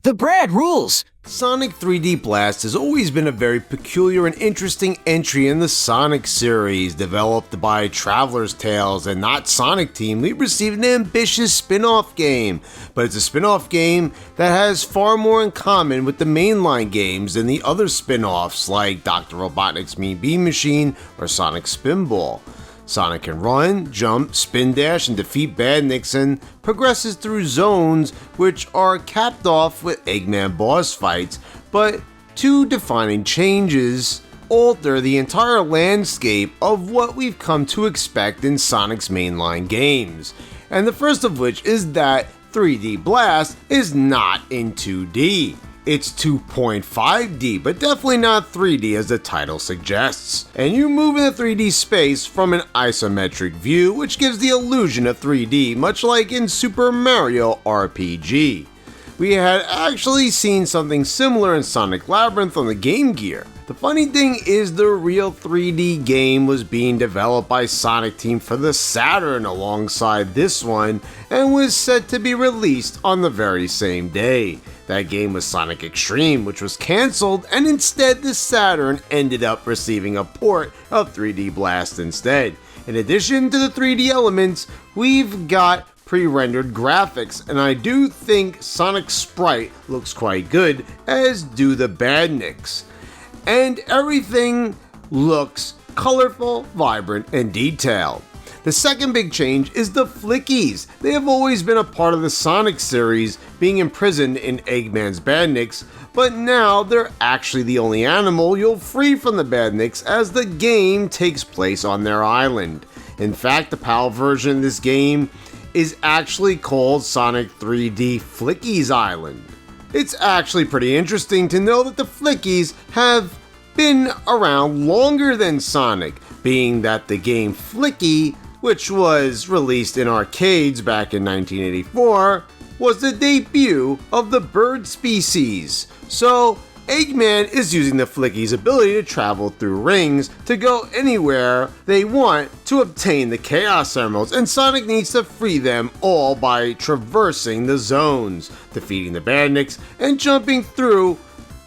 The Brad Rules! Sonic 3D Blast has always been a very peculiar and interesting entry in the Sonic series. Developed by Traveler's Tales and not Sonic Team, we received an ambitious spin-off game. But it's a spin-off game that has far more in common with the mainline games than the other spin-offs like Dr. Robotnik's Mean Bean Machine or Sonic Spinball. Sonic can run, jump, spin dash, and defeat badniks, and progresses through zones which are capped off with Eggman boss fights, but two defining changes alter the entire landscape of what we've come to expect in Sonic's mainline games. And the first of which is that 3D Blast is not in 2D. It's 2.5D, but definitely not 3D as the title suggests. And you move in the 3D space from an isometric view, which gives the illusion of 3D, much like in Super Mario RPG. We had actually seen something similar in Sonic Labyrinth on the Game Gear. The funny thing is the real 3D game was being developed by Sonic Team for the Saturn alongside this one, and was set to be released on the very same day. That game was Sonic Extreme, which was cancelled, and instead the Saturn ended up receiving a port of 3D Blast instead. In addition to the 3D elements, we've got pre-rendered graphics, and I do think Sonic's sprite looks quite good, as do the badniks. And everything looks colorful, vibrant, and detailed. The second big change is the Flickies. They have always been a part of the Sonic series, being imprisoned in Eggman's badniks, but now they're actually the only animal you'll free from the badniks as the game takes place on their island. In fact, the PAL version of this game is actually called Sonic 3D Flickies Island. It's actually pretty interesting to know that the Flickies have been around longer than Sonic, being that the game Flicky, which was released in arcades back in 1984, was the debut of the bird species. So Eggman is using the Flickies' ability to travel through rings to go anywhere they want to obtain the Chaos Emeralds, and Sonic needs to free them all by traversing the zones, defeating the badniks, and jumping through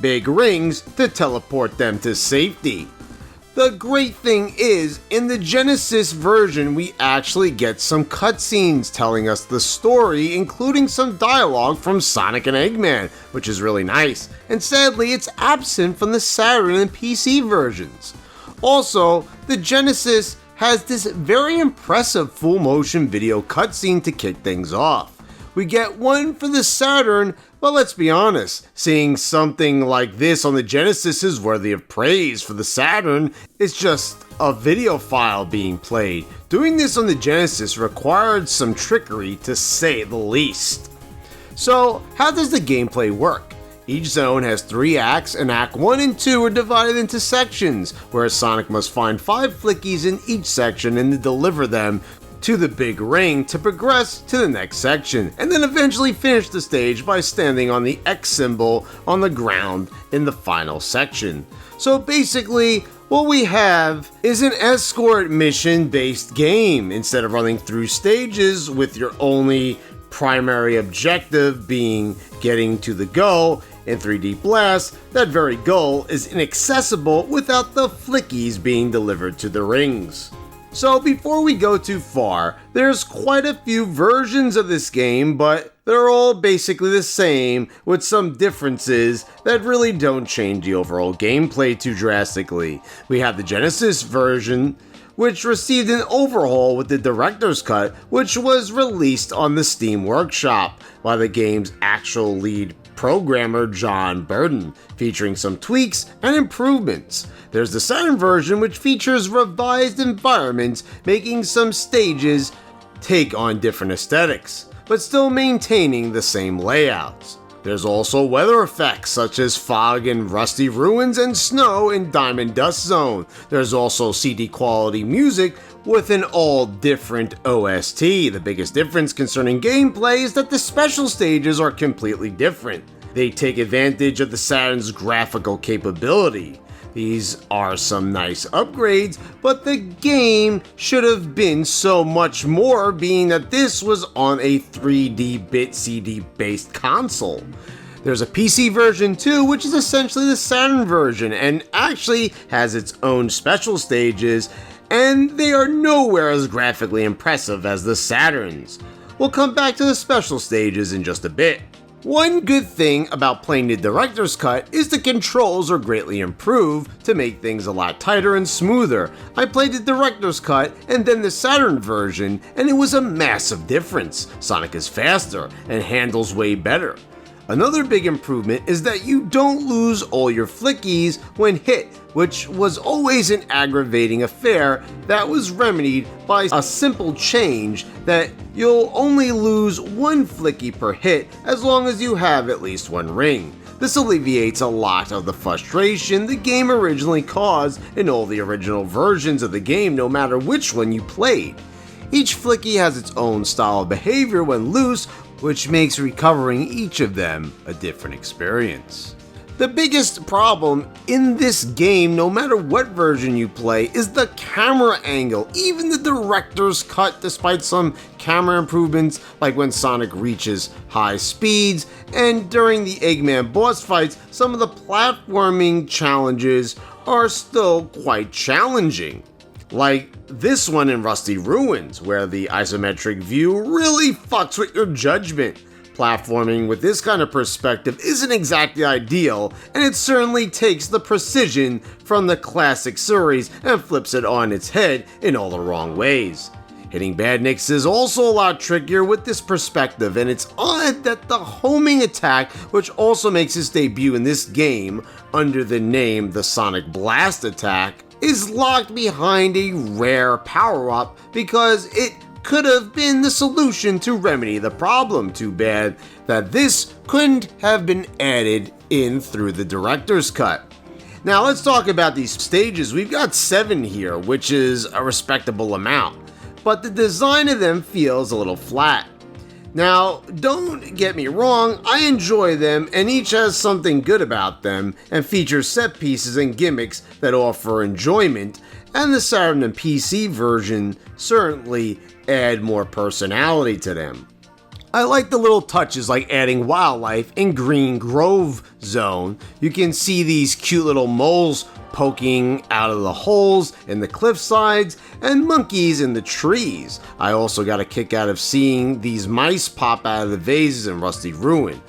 big rings to teleport them to safety. The great thing is, in the Genesis version, we actually get some cutscenes telling us the story, including some dialogue from Sonic and Eggman, which is really nice, and sadly it's absent from the Saturn and PC versions. Also, the Genesis has this very impressive full motion video cutscene to kick things off. We get one for the Saturn, but let's be honest, seeing something like this on the Genesis is worthy of praise. For the Saturn, it's just a video file being played. Doing this on the Genesis required some trickery, to say the least. So, how does the gameplay work? Each zone has 3 acts, and Act 1 and 2 are divided into sections, where Sonic must find 5 Flickies in each section and deliver them to the big ring to progress to the next section, and then eventually finish the stage by standing on the X symbol on the ground in the final section. So basically, what we have is an escort mission based game, instead of running through stages with your only primary objective being getting to the goal. In 3D Blast, that very goal is inaccessible without the Flickies being delivered to the rings. So before we go too far, there's quite a few versions of this game, but they're all basically the same, with some differences that really don't change the overall gameplay too drastically. We have the Genesis version, which received an overhaul with the director's cut, which was released on the Steam Workshop by the game's actual lead programmer John Burden, featuring some tweaks and improvements. There's the Saturn version, which features revised environments, making some stages take on different aesthetics, but still maintaining the same layouts. There's also weather effects such as fog in Rusty Ruins and snow in Diamond Dust Zone. There's also CD quality music with an all different OST. The biggest difference concerning gameplay is that the special stages are completely different. They take advantage of the Saturn's graphical capability. These are some nice upgrades, but the game should have been so much more, being that this was on a 3D bit CD based console. There's a PC version too, which is essentially the Saturn version and actually has its own special stages, and they are nowhere as graphically impressive as the Saturns. We'll come back to the special stages in just a bit. One good thing about playing the director's cut is the controls are greatly improved to make things a lot tighter and smoother. I played the director's cut and then the Saturn version, and it was a massive difference. Sonic is faster and handles way better. Another big improvement is that you don't lose all your flickies when hit, which was always an aggravating affair that was remedied by a simple change that you'll only lose one flicky per hit as long as you have at least one ring. This alleviates a lot of the frustration the game originally caused in all the original versions of the game, no matter which one you played. Each flicky has its own style of behavior when loose, which makes recovering each of them a different experience. The biggest problem in this game, no matter what version you play, is the camera angle. Even the director's cut, despite some camera improvements like when Sonic reaches high speeds, and during the Eggman boss fights, some of the platforming challenges are still quite challenging. Like this one in Rusty Ruins, where the isometric view really fucks with your judgment. Platforming with this kind of perspective isn't exactly ideal, and it certainly takes the precision from the classic series and flips it on its head in all the wrong ways. Hitting badniks is also a lot trickier with this perspective, and it's odd that the homing attack, which also makes its debut in this game under the name the Sonic Blast attack, is locked behind a rare power-up because it could have been the solution to remedy the problem. Too bad that this couldn't have been added in through the director's cut. Now let's talk about these stages. We've got 7 here, which is a respectable amount, but the design of them feels a little flat. Now, don't get me wrong, I enjoy them and each has something good about them and features set pieces and gimmicks that offer enjoyment, and the Saturn and PC version certainly add more personality to them. I like the little touches like adding wildlife in Green Grove Zone. You can see these cute little moles poking out of the holes in the cliff sides and monkeys in the trees. I also got a kick out of seeing these mice pop out of the vases in Rusty Ruin.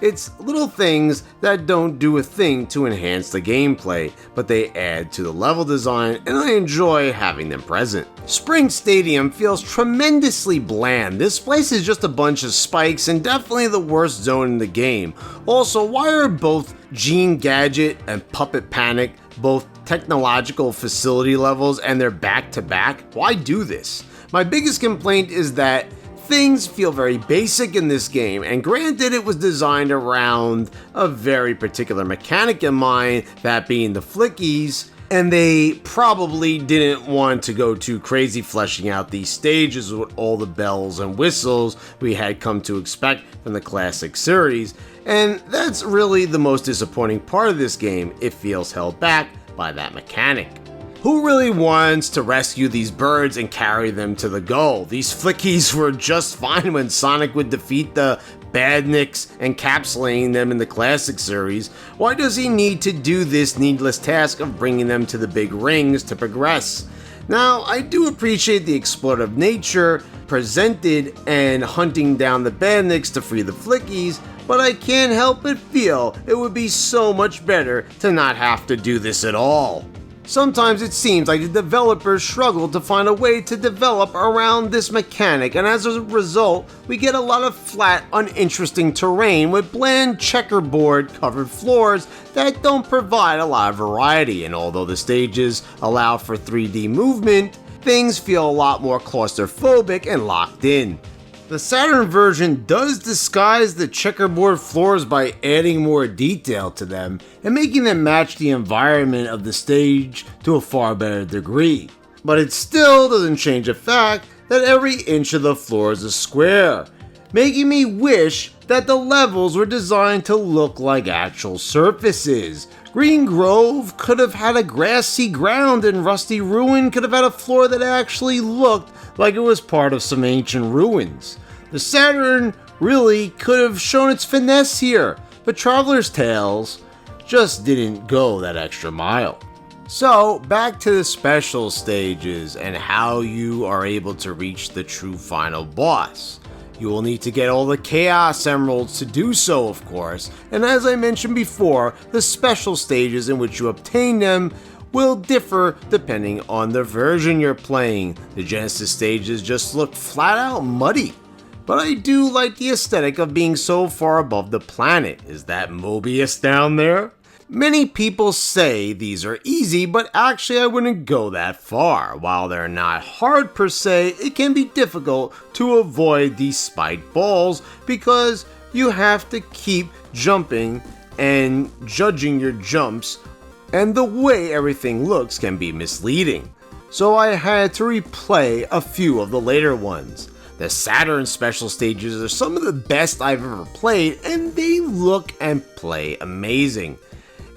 It's little things that don't do a thing to enhance the gameplay, but they add to the level design, and I enjoy having them present. Spring Stadium feels tremendously bland. This place is just a bunch of spikes and definitely the worst zone in the game. Also, why are both Gene Gadget and Puppet Panic both technological facility levels and they're back to back? Why do this? My biggest complaint is that things feel very basic in this game, and granted it was designed around a very particular mechanic in mind, that being the flickies, and they probably didn't want to go too crazy fleshing out these stages with all the bells and whistles we had come to expect from the classic series, and that's really the most disappointing part of this game. It feels held back by that mechanic. Who really wants to rescue these birds and carry them to the goal? These flickies were just fine when Sonic would defeat the badniks, encapsulating them in the classic series. Why does he need to do this needless task of bringing them to the big rings to progress? Now, I do appreciate the explorative nature presented and hunting down the badniks to free the flickies, but I can't help but feel it would be so much better to not have to do this at all. Sometimes it seems like the developers struggle to find a way to develop around this mechanic, and as a result, we get a lot of flat, uninteresting terrain with bland checkerboard covered floors that don't provide a lot of variety, and although the stages allow for 3D movement, things feel a lot more claustrophobic and locked in. The Saturn version does disguise the checkerboard floors by adding more detail to them and making them match the environment of the stage to a far better degree. But it still doesn't change the fact that every inch of the floor is a square, making me wish that the levels were designed to look like actual surfaces. Green Grove could have had a grassy ground, and Rusty Ruin could have had a floor that actually looked like it was part of some ancient ruins. The Saturn really could have shown its finesse here. but Traveler's Tales just didn't go that extra mile. So, back to the special stages and how you are able to reach the true final boss. You will need to get all the Chaos Emeralds to do so, of course, and as I mentioned before, the special stages in which you obtain them will differ depending on the version you're playing. The Genesis stages just look flat out muddy. But I do like the aesthetic of being so far above the planet. Is that Mobius down there? Many people say these are easy, but actually I wouldn't go that far. While they're not hard per se, it can be difficult to avoid these spiked balls because you have to keep jumping and judging your jumps, and the way everything looks can be misleading. So I had to replay a few of the later ones. The Saturn special stages are some of the best I've ever played, and they look and play amazing.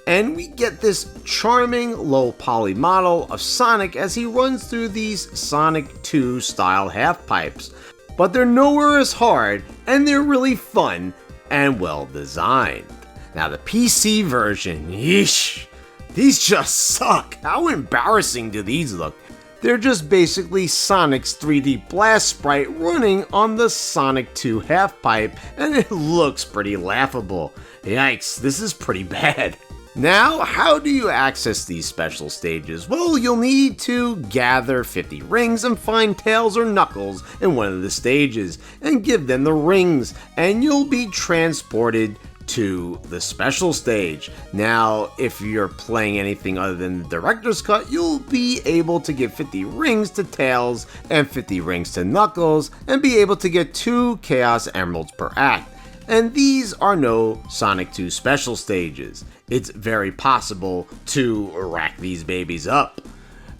And we get this charming low poly model of Sonic as he runs through these Sonic 2 style half pipes. But they're nowhere as hard, and they're really fun and well designed. Now the PC version, yeesh, these just suck. How embarrassing do these look? They're just basically Sonic's 3D blast sprite running on the Sonic 2 half pipe, and it looks pretty laughable. Yikes, this is pretty bad. Now, how do you access these special stages? Well, you'll need to gather 50 rings and find Tails or Knuckles in one of the stages, and give them the rings, and you'll be transported to the special stage. Now, if you're playing anything other than the director's cut, you'll be able to give 50 rings to Tails and 50 rings to Knuckles, and be able to get 2 Chaos Emeralds per act. And these are no Sonic 2 special stages. It's very possible to rack these babies up.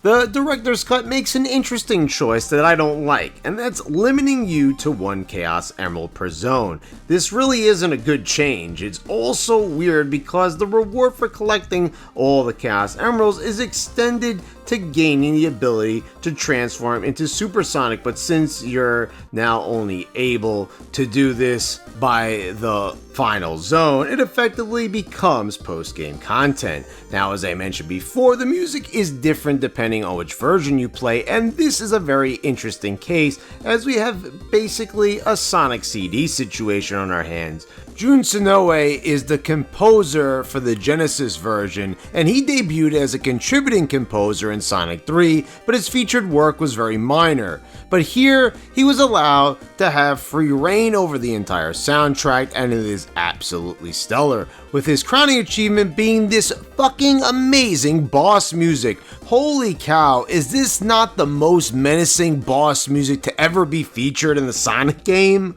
The director's cut makes an interesting choice that I don't like, and that's limiting you to 1 Chaos Emerald per zone. This really isn't a good change. It's also weird because the reward for collecting all the Chaos Emeralds is extended to gaining the ability to transform into Supersonic, but since you're now only able to do this by the final zone, it effectively becomes post-game content. Now, as I mentioned before, the music is different depending on which version you play, and this is a very interesting case as we have basically a Sonic CD situation on our hands. Jun Sonoe is the composer for the Genesis version, and he debuted as a contributing composer in Sonic 3, but his featured work was very minor. But here, he was allowed to have free reign over the entire soundtrack, and it is absolutely stellar, with his crowning achievement being this fucking amazing boss music. Holy cow, is this not the most menacing boss music to ever be featured in the Sonic game?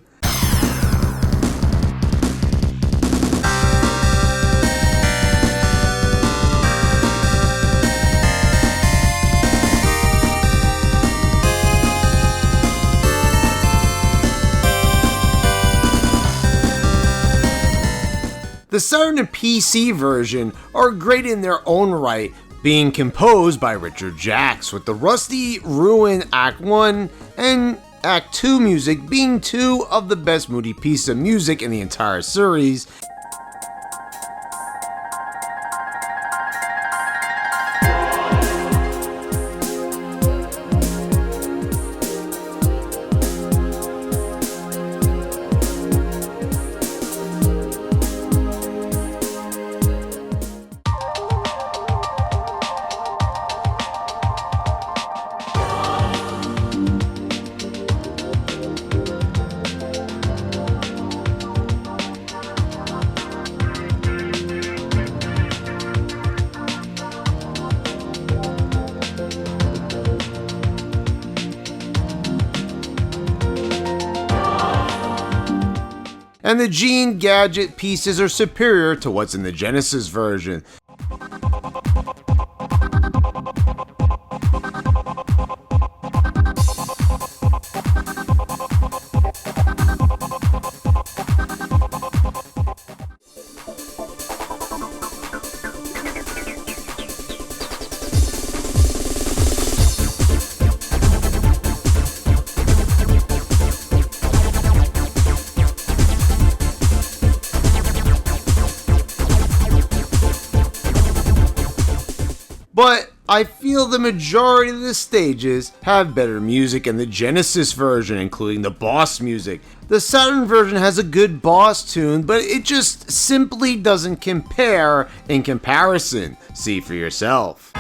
The Saturn and PC version are great in their own right, being composed by Richard Jacks, with the Rusty Ruin Act 1 and Act 2 music being 2 of the best moody pieces of music in the entire series. And the Gene Gadget pieces are superior to what's in the Genesis version. but I feel the majority of the stages have better music in the Genesis version, including the boss music. The Saturn version has a good boss tune, but it just simply doesn't compare in comparison. See for yourself.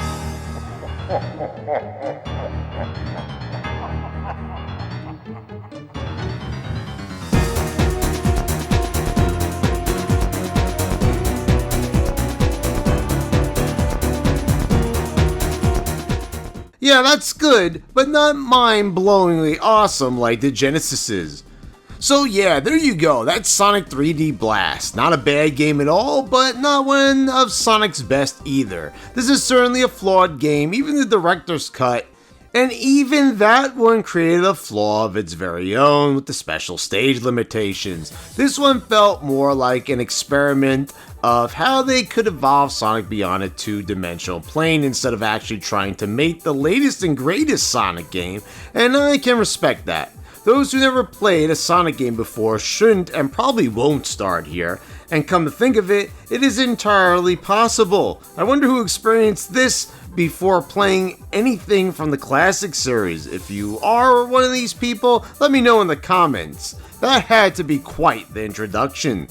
Yeah, that's good, but not mind-blowingly awesome like the Genesis is. So yeah, there you go, that's Sonic 3D Blast. Not a bad game at all, but not one of Sonic's best either. This is certainly a flawed game, even the director's cut, and even that one created a flaw of its very own with the special stage limitations. This one felt more like an experiment of how they could evolve Sonic beyond a two-dimensional plane instead of actually trying to make the latest and greatest Sonic game, and I can respect that. Those who never played a Sonic game before shouldn't and probably won't start here, and come to think of it, it is entirely possible. I wonder who experienced this before playing anything from the classic series. If you are one of these people, let me know in the comments. That had to be quite the introduction.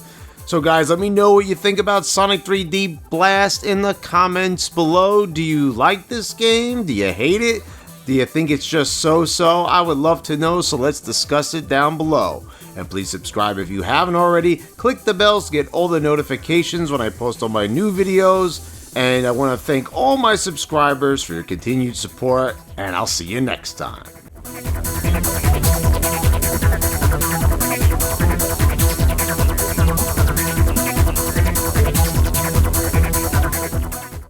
So guys, let me know what you think about Sonic 3D Blast in the comments below. Do you like this game? Do you hate it? Do you think it's just so-so? I would love to know, so let's discuss it down below. And please subscribe if you haven't already. Click the bells to get all the notifications when I post all my new videos. And I want to thank all my subscribers for your continued support, and I'll see you next time.